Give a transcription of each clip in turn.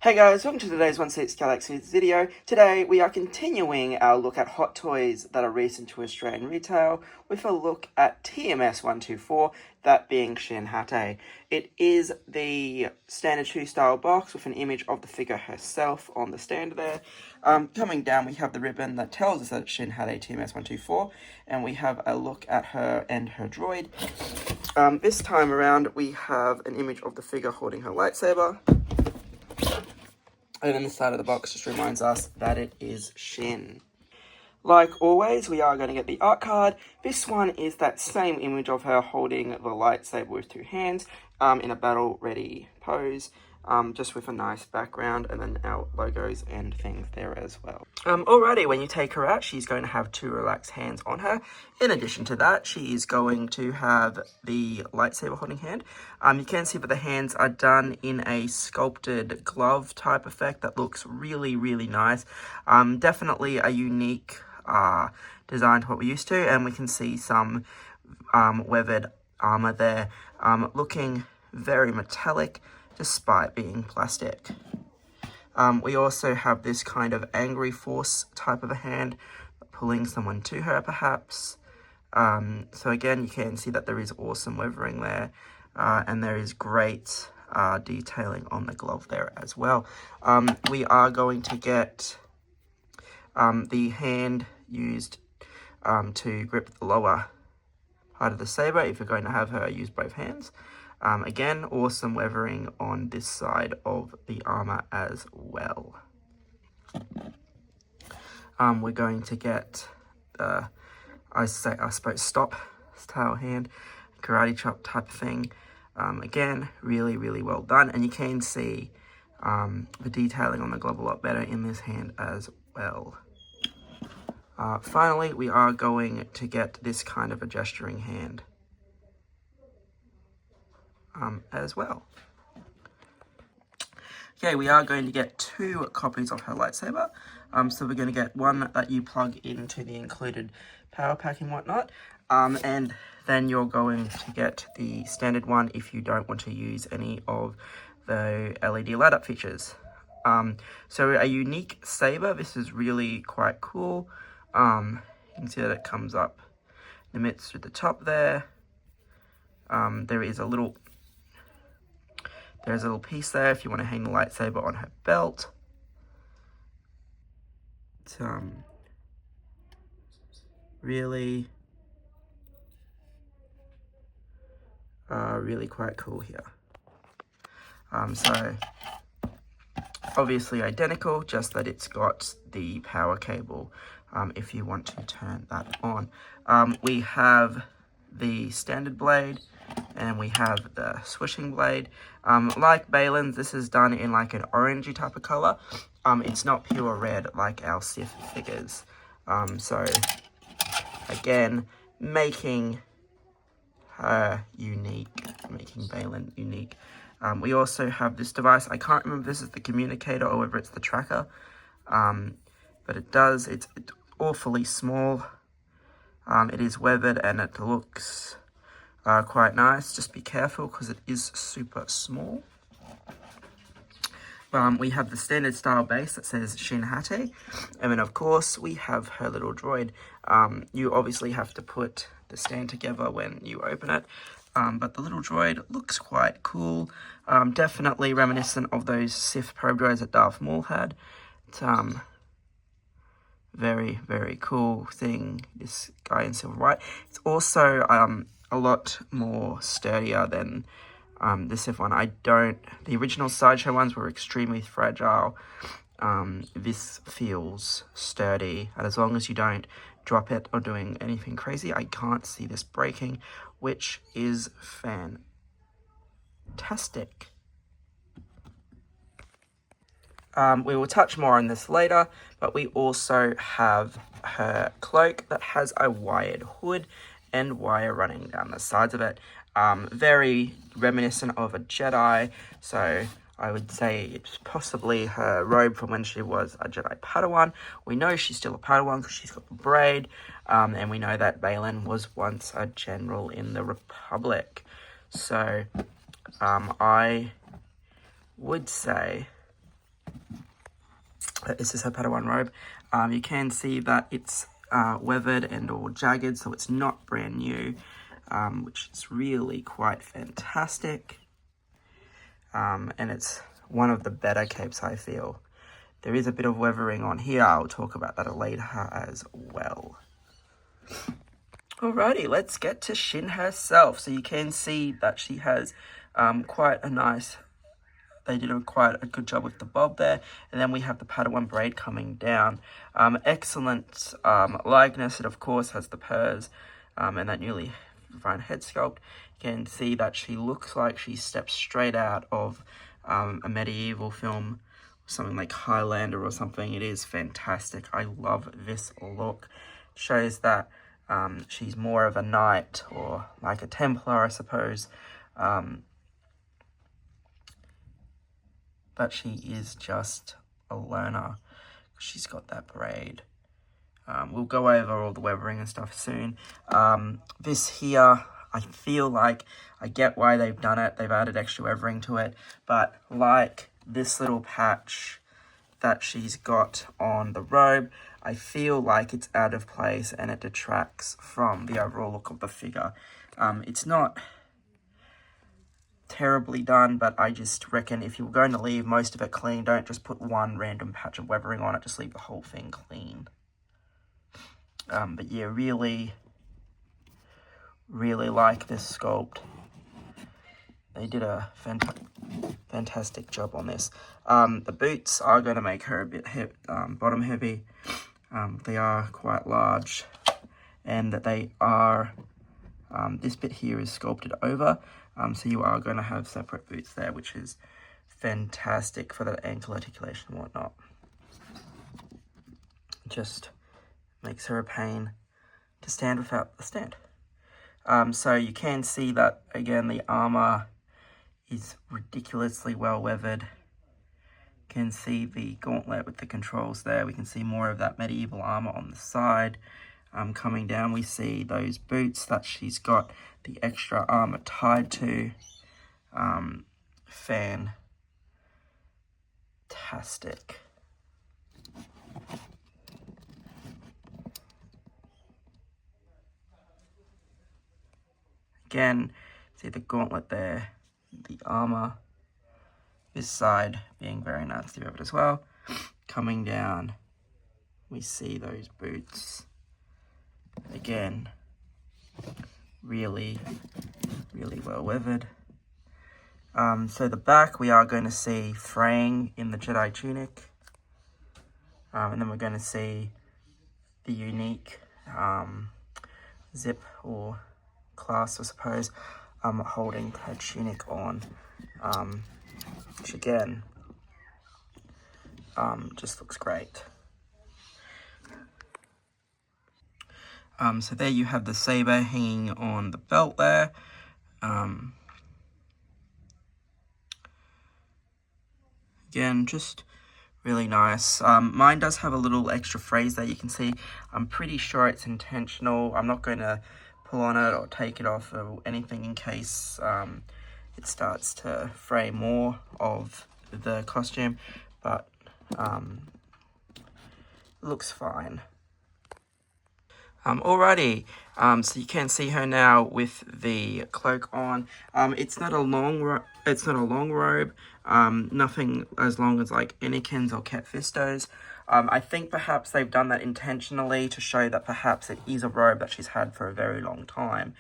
Hey guys, welcome to today's 16 Galaxies video. Today we are continuing our look at hot toys that are recent to Australian retail with a look at TMS 124, that being Shin Hati. It is the standard shoe style box with an image of the figure herself on the stand there. Coming down we have the ribbon that tells us that it's Shin Hati TMS 124, and we have a look at her and her droid. This time around we have an image of the figure holding her lightsaber. And then the side of the box just reminds us that it is Shin. Like always, we are going to get the art card. This one is that same image of her holding the lightsaber with two hands in a battle-ready pose, just with a nice background, and then our logos and things there as well. Alrighty, when you take her out, she's going to have two relaxed hands on her. In addition to that, she is going to have the lightsaber holding hand. You can see that the hands are done in a sculpted glove type effect that looks really, really nice. Definitely a unique design to what we're used to, and we can see some weathered armor there, looking very metallic despite being plastic. We also have this kind of angry force type of a hand, pulling someone to her perhaps. So again, you can see that there is awesome weathering there, and there is great detailing on the glove there as well. We are going to get the hand used to grip the lower part of the saber if you're going to have her use both hands. Again, awesome weathering on this side of the armor as well. We're going to get I suppose stop style hand, karate chop type of thing. Again, really, really well done, and you can see the detailing on the glove a lot better in this hand as well. Finally, we are going to get this kind of a gesturing hand as well. Okay, we are going to get two copies of her lightsaber. So we're going to get one that you plug into the included power pack and whatnot, and then you're going to get the standard one if you don't want to use any of the LED light up features. So a unique saber. This is really quite cool. You can see that it comes up, emits through the top there. There's a little piece there if you want to hang the lightsaber on her belt. It's really quite cool here. So obviously identical, just that it's got the power cable if you want to turn that on. We have the standard blade, and we have the swishing blade. Like Balin's, this is done in like an orangey type of color. It's not pure red like our Sith figures. So again, making her unique, making Balin unique. We also have this device. I can't remember if this is the communicator or whether it's the tracker, but it's awfully small. It is weathered and it looks quite nice. Just be careful because it is super small. We have the standard style base that says Shin Hati, and then of course we have her little droid. You obviously have to put the stand together when you open it, but the little droid looks quite cool. Definitely reminiscent of those Sith probe droids that Darth Maul had. It's very, very cool thing, this guy in silver white. It's also a lot more sturdier than the Sith one. The original sideshow ones were extremely fragile. This feels sturdy, and as long as you don't drop it or doing anything crazy, I can't see this breaking, which is fantastic. We will touch more on this later, but we also have her cloak that has a wired hood and wire running down the sides of it. Very reminiscent of a Jedi, so I would say it's possibly her robe from when she was a Jedi Padawan. We know she's still a Padawan because she's got the braid, and we know that Balin was once a general in the Republic. So I would say this is her Padawan robe. You can see that it's weathered and all jagged, so it's not brand new, which is really quite fantastic. And it's one of the better capes, I feel. There is a bit of weathering on here. I'll talk about that later as well. Alrighty, let's get to Shin herself. So you can see that she has quite a nice, they did quite a good job with the bob there. And then we have the Padawan braid coming down. Excellent likeness. It of course has the purrs and that newly refined head sculpt. You can see that she looks like she steps straight out of a medieval film, something like Highlander or something. It is fantastic. I love this look. It shows that she's more of a knight, or like a Templar, I suppose. But she is just a learner. She's got that braid. We'll go over all the weathering and stuff soon. This here, I feel like I get why they've done it. They've added extra weathering to it. But like this little patch that she's got on the robe, I feel like it's out of place and it detracts from the overall look of the figure. It's not terribly done, but I just reckon if you're going to leave most of it clean, don't just put one random patch of weathering on it, just leave the whole thing clean. But yeah, really like this sculpt. They did a fantastic job on this. The boots are going to make her a bit bottom heavy. They are quite large, and that they are, this bit here is sculpted over, so you are going to have separate boots there, which is fantastic for the ankle articulation and whatnot. Just makes her a pain to stand without the stand. So you can see that, again, the armor is ridiculously well weathered. You can see the gauntlet with the controls there. We can see more of that medieval armor on the side. Coming down, we see those boots that she's got the extra armor tied to. Fantastic. Again, see the gauntlet there, the armor. This side being very nicely weathered as well. Coming down, we see those boots. Again, really well weathered. So the back, we are going to see fraying in the Jedi tunic. And then we're going to see the unique zip or clasp, I suppose, holding her tunic on. Which again, just looks great. So there you have the saber hanging on the belt there. Again, just really nice. Mine does have a little extra phrase there, you can see. I'm pretty sure it's intentional. I'm not going to pull on it or take it off or anything in case it starts to fray more of the costume, but looks fine. Alrighty, so you can see her now with the cloak on. It's not a long robe. Nothing as long as like Anakin's or Cat Fisto's. I think perhaps they've done that intentionally to show that perhaps it is a robe that she's had for a very long time,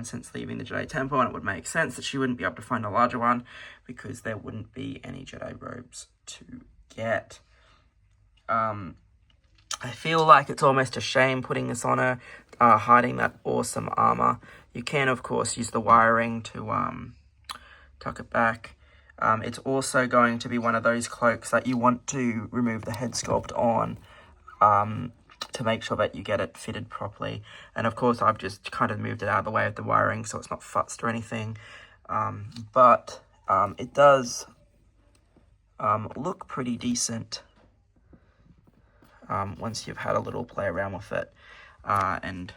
since leaving the Jedi Temple, and it would make sense that she wouldn't be able to find a larger one because there wouldn't be any Jedi robes to get. I feel like it's almost a shame putting this on her, hiding that awesome armor. You can, of course, use the wiring to tuck it back. It's also going to be one of those cloaks that you want to remove the head sculpt on to make sure that you get it fitted properly. And of course, I've just kind of moved it out of the way of the wiring so it's not futzed or anything. But it does look pretty decent once you've had a little play around with it and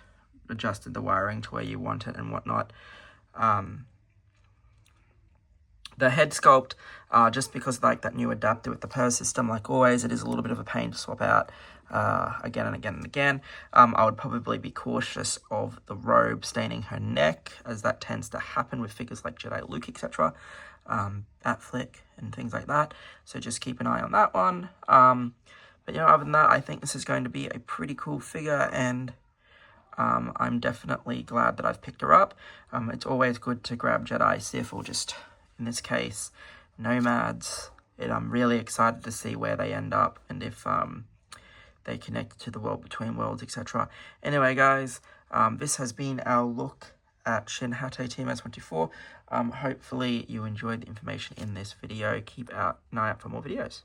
adjusted the wiring to where you want it and whatnot. The head sculpt, just because like that new adapter with the purse system, like always, it is a little bit of a pain to swap out again and again and again. I would probably be cautious of the robe staining her neck, as that tends to happen with figures like Jedi Luke, etc. Bat flick and things like that. So just keep an eye on that one. But other than that, I think this is going to be a pretty cool figure, and I'm definitely glad that I've picked her up. It's always good to grab Jedi, Sith, or just, in this case, Nomads. I'm really excited to see where they end up and if they connect to the world between worlds, etc. Anyway, guys, this has been our look at Shin Hati TMS 24. Hopefully you enjoyed the information in this video. Keep an eye out for more videos.